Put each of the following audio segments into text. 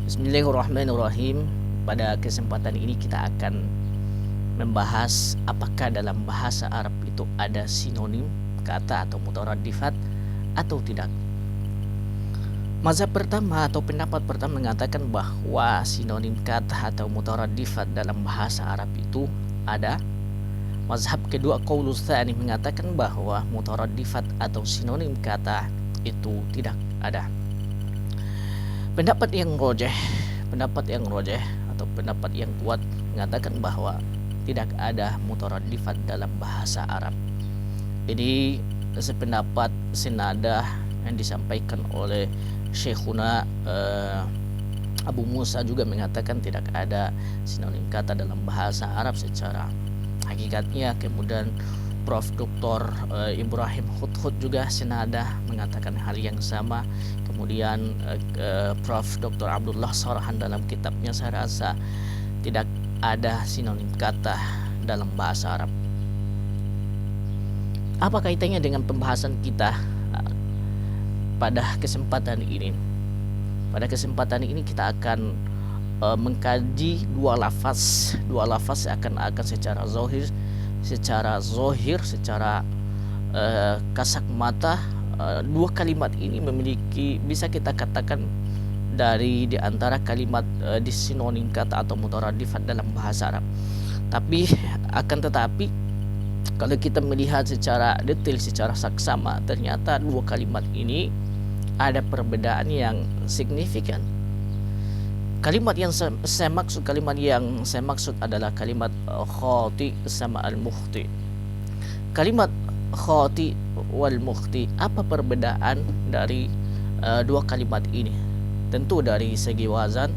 Bismillahirrahmanirrahim. Pada kesempatan ini kita akan membahas apakah dalam bahasa Arab itu ada sinonim kata atau mutaradifat atau tidak. Mazhab pertama atau pendapat pertama mengatakan bahwa sinonim kata atau mutaradifat dalam bahasa Arab itu ada. Mazhab kedua qaulus tsani mengatakan bahwa mutaradifat atau sinonim kata itu tidak ada. Pendapat yang rojeh atau pendapat yang kuat mengatakan bahwa tidak ada mutaradifat dalam bahasa Arab. Ini sependapat senada yang disampaikan oleh Syekhuna Abu Musa juga mengatakan tidak ada sinonim kata dalam bahasa Arab secara hakikatnya. Kemudian Prof. Dr. Ibrahim Hudhud juga senada mengatakan hal yang sama. Kemudian Prof. Dr. Abdullah Sarahan dalam kitabnya saya rasa tidak ada sinonim kata dalam bahasa Arab. Apa kaitannya dengan pembahasan kita pada kesempatan ini? Pada kesempatan ini kita akan mengkaji dua lafaz akan secara zohir, secara kasat mata. Dua kalimat ini memiliki, bisa kita katakan, di antara kalimat disinonim kata atau mutaradifat dalam bahasa Arab. Tetapi kalau kita melihat secara detail, secara saksama, ternyata dua kalimat ini ada perbedaan yang signifikan. Kalimat yang saya maksud adalah kalimat khati sama al-mukhti. Kalimat khati wal mukhti, apa perbedaan dari dua kalimat ini? Tentu dari segi wazan,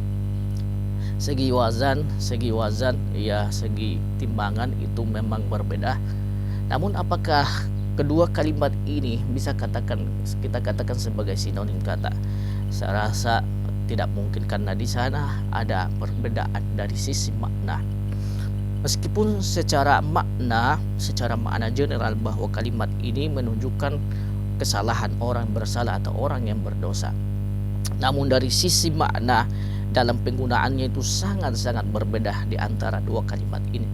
ya, segi timbangan itu memang berbeda. Namun apakah kedua kalimat ini bisa kita katakan sebagai sinonim kata? Saya rasa tidak mungkin, karena di sana ada perbedaan dari sisi makna. Meskipun secara makna general bahwa kalimat ini menunjukkan kesalahan orang bersalah atau orang yang berdosa, namun dari sisi makna dalam penggunaannya itu sangat-sangat berbeda di antara dua kalimat ini.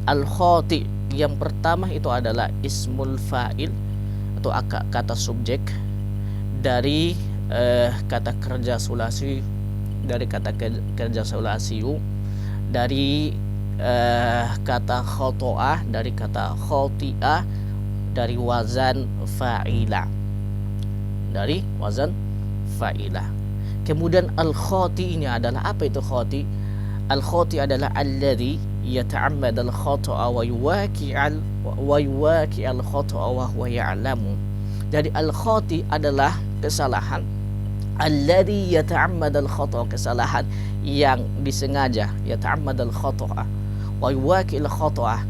Al-khati yang pertama itu adalah ismul fa'il atau kata subjek dari kata kerja sulasi, dari kata khoto'ah, dari kata khoti'ah, dari wazan fa'ila, Kemudian al-khati ini adalah, apa itu khati? Al-khati adalah alladhi yata'ammad al-khoto'a wa yuwaki al-khoto'a wa huwa ya'lamu. Jadi al-khati adalah kesalahan, alladhi yata'ammad al-khoto'a, kesalahan yang disengaja, yata'ammad al-khoto'a wa yuwaki al-khoto'a,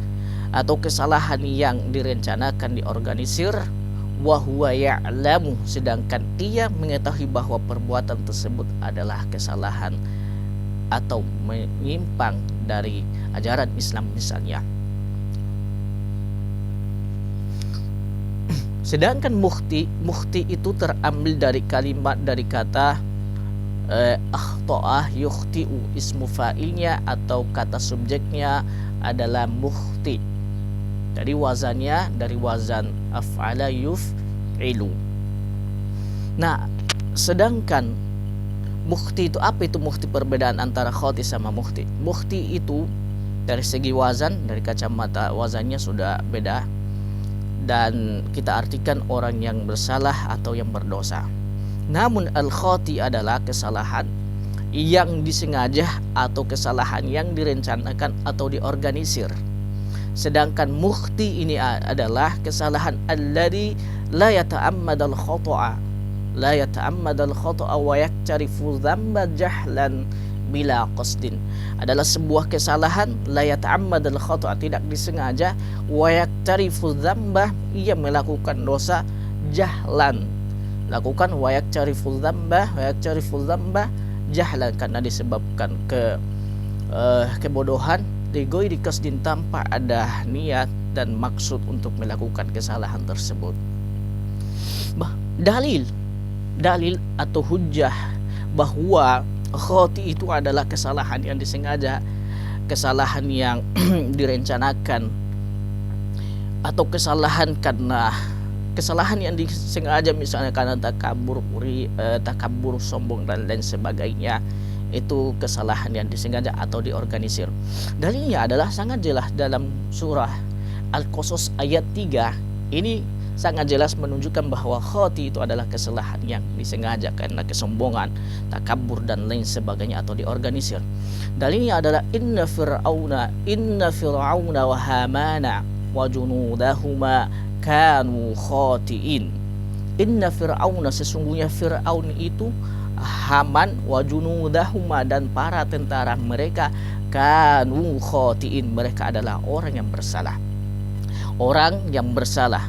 atau kesalahan yang direncanakan, diorganisir, wa huwa ya'lamu, sedangkan ia mengetahui bahwa perbuatan tersebut adalah kesalahan atau menyimpang dari ajaran Islam misalnya. Sedangkan mukhti itu terambil dari kata akhto'ah yukhti'u, ismu fa'ilnya atau kata subjeknya adalah mukhti. Dari wazannya, dari wazan af'ala yuf'ilu. Nah, sedangkan mukhti itu, apa itu mukhti? Perbedaan antara khati sama mukhti. Mukhti itu dari segi wazan, dari kacamata wazannya sudah beda, dan kita artikan orang yang bersalah atau yang berdosa. Namun al-khati adalah kesalahan yang disengaja atau kesalahan yang direncanakan atau diorganisir. Sedangkan mukhti ini adalah kesalahan alladhi la yata'ammad al-khoto'a wa yaktarifu dzamba jahlan bila qasdin. Adalah sebuah kesalahan la yata'ammad al-khoto'a, tidak disengaja, wa yaktarifu dzamba, ia melakukan dosa, jahlan, lakukan wa yaktarifu dzamba jahlan, karena disebabkan kebodohan, di qasdin, tanpa ada niat dan maksud untuk melakukan kesalahan tersebut. Dalil atau hujjah bahwa khati itu adalah kesalahan yang disengaja, kesalahan yang direncanakan, atau kesalahan yang disengaja, misalnya karena takabur, sombong dan lain sebagainya. Itu kesalahan yang disengaja atau diorganisir. Dalilnya adalah sangat jelas dalam surah Al-Qasas ayat 3. Ini sangat jelas menunjukkan bahwa khati itu adalah kesalahan yang disengaja karena kesombongan, takabur dan lain sebagainya atau diorganisir. Dalilnya adalah inna fir'auna wa hamana wa junudahuma kanu khatiin. Inna fir'auna, sesungguhnya Fir'aun itu, Haman, wa junudahuma dan para tentara mereka, kanu khatiin, mereka adalah orang yang bersalah. Orang yang bersalah.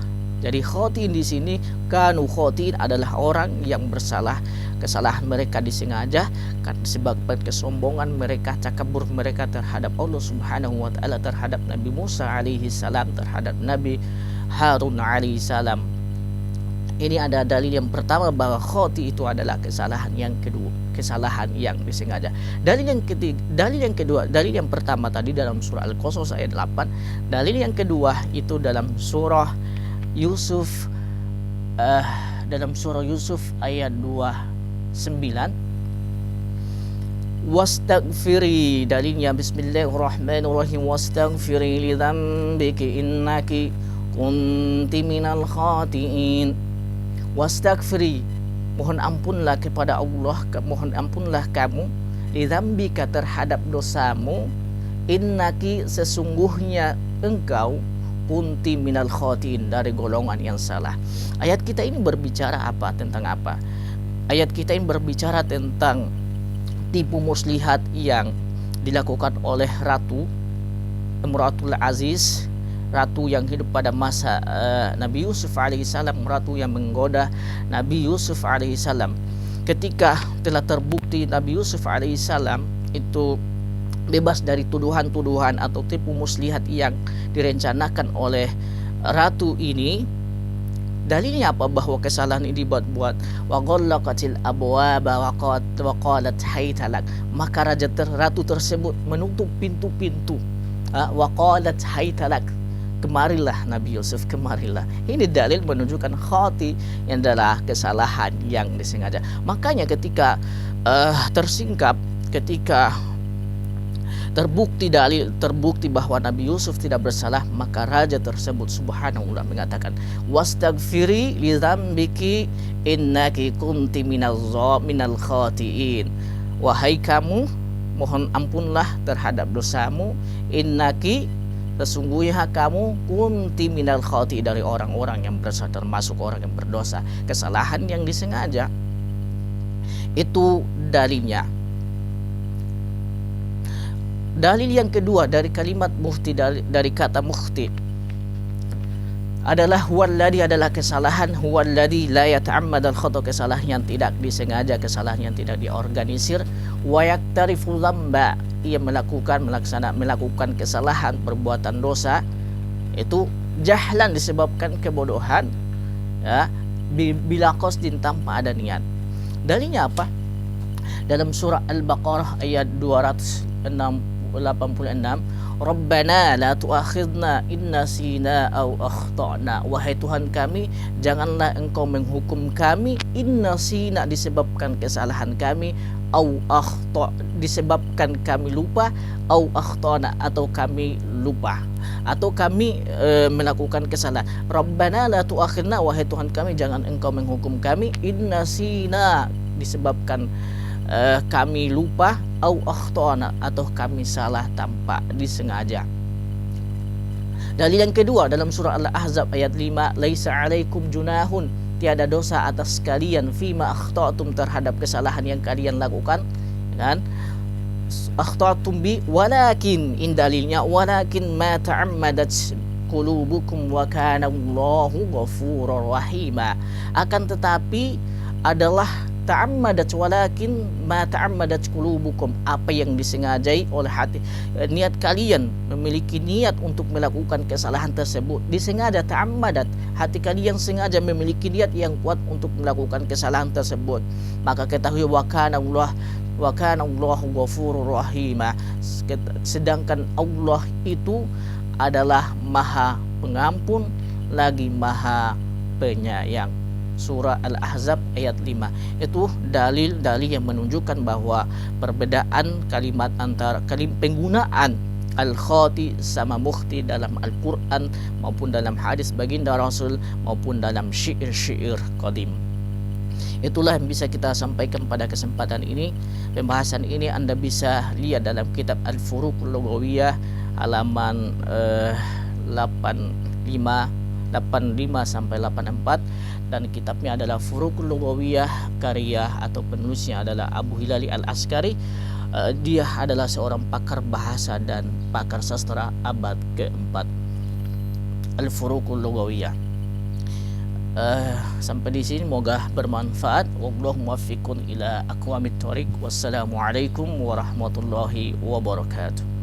Jadi khatiin di sini, kanu khatiin adalah orang yang bersalah. Kesalahan mereka disengaja kan sebabkan kesombongan mereka, takabur mereka terhadap Allah Subhanahu wa taala, terhadap Nabi Musa alaihi salam, terhadap Nabi Harun alaihi salam. Ini ada dalil yang pertama bahwa khati itu adalah kesalahan yang kedua, kesalahan yang disengaja. Dalil yang kedua, dalil yang pertama tadi dalam surah Al-Qasas ayat 8. Dalil yang kedua itu dalam surah Yusuf, ayat 29. Wastaghfiri, dalilnya bismillahirrahmanirrahim, wastaghfiri li dzambiki innaki kunti minal khatiin. Wastaghfiri, mohon ampunlah kepada Allah, mohon ampunlah kamu, li dzambika, terhadap dosamu, innaki, sesungguhnya engkau, kunti minal khatiin, dari golongan yang salah. Ayat kita ini berbicara apa? Tentang apa? Ayat kita ini berbicara tentang tipu muslihat yang dilakukan oleh Ratu Imratul Aziz, ratu yang hidup pada masa Nabi Yusuf alaihissalam, ratu yang menggoda Nabi Yusuf alaihissalam. Ketika telah terbukti Nabi Yusuf alaihissalam itu bebas dari tuduhan-tuduhan atau tipu muslihat yang direncanakan oleh ratu ini, dalilnya apa? Bahwa kesalahan ini dibuat-buat. Wa ghallaqatil abwaba wa qalat haytalak, maka ratu tersebut menutup pintu-pintu. Wa qalat haytalak, kemarilah Nabi Yusuf, kemarilah. Ini dalil menunjukkan khati yang adalah kesalahan yang disengaja. Makanya ketika tersingkap, ketika terbukti bahwa Nabi Yusuf tidak bersalah, maka raja tersebut subhanallah mengatakan, wastaghfiri li dzambiki innaki kunti minal khatiin. Wahai kamu, mohon ampunlah terhadap dosamu, innaki, sesungguhnya kamu, kunti minal khati, dari orang-orang yang berdosa, termasuk orang yang berdosa. Kesalahan yang disengaja. Itu dalilnya. Dalil yang kedua dari kalimat mukhti, dari kata mukhti adalah huwallazi, adalah kesalahan, huwallazi la yata'ammad al-khata, kesalahan yang tidak disengaja, kesalahan yang tidak diorganisir, wa yaktarifu dzamba, ia melakukan kesalahan, perbuatan dosa itu jahlan, disebabkan kebodohan, ya, bila qasdin, tanpa ada niat. Dalilnya apa? Dalam surah Al-Baqarah ayat 286, Rabbana la tu'akhidna in nasina aw akhtana, wahai Tuhan kami, janganlah engkau menghukum kami, in nasina, disebabkan kesalahan kami, au akhta, disebabkan kami lupa, au akhtana, atau kami lupa, atau kami melakukan kesalahan. Rabbana la tu'akhidna, wahai Tuhan kami, jangan engkau menghukum kami, in nasina, disebabkan kami lupa, au akhtana, atau kami salah tanpa disengaja. Dalil yang kedua dalam surah Al-Ahzab ayat 5, laisa alaikum junahun, tiada dosa atas kalian, fima akhtatum, terhadap kesalahan yang kalian lakukan, kan? Akhtatum bi, walakin, in dalilnya, walakin ma ta'ammadat qulubukum wa kana Allahu ghafurur rahima, akan tetapi adalah ta'ammadat, walakin ma ta'ammadat qulubukum, apa yang disengajai oleh hati, niat kalian, memiliki niat untuk melakukan kesalahan tersebut, disengaja, ta'ammadat, hati kalian sengaja memiliki niat yang kuat untuk melakukan kesalahan tersebut, maka ketahui wa kana Allah, wa kana Allahu ghafurur rahima. Sedangkan Allah itu adalah Maha Pengampun lagi Maha Penyayang. Surah Al-Ahzab ayat 5. Itu dalil-dalil yang menunjukkan bahwa perbedaan kalimat antara penggunaan al-khati sama mukhti dalam Al-Quran maupun dalam hadis baginda Rasul maupun dalam syair-syair qadim. Itulah yang bisa kita sampaikan pada kesempatan ini. Pembahasan ini Anda bisa lihat dalam kitab Al-Furuqul Lughawiyah halaman 85 sampai 84, dan kitabnya adalah Furuqul Lughawiyah, karya atau penulisnya adalah Abu Hilali Al-Askari. Dia adalah seorang pakar bahasa dan pakar sastra abad keempat. Al-Furuqul Lughawiyah. Sampai di sini moga bermanfaat. Wallahu muwaffiqun ila aqwamit thoriq. Wassalamualaikum warahmatullahi wabarakatuh.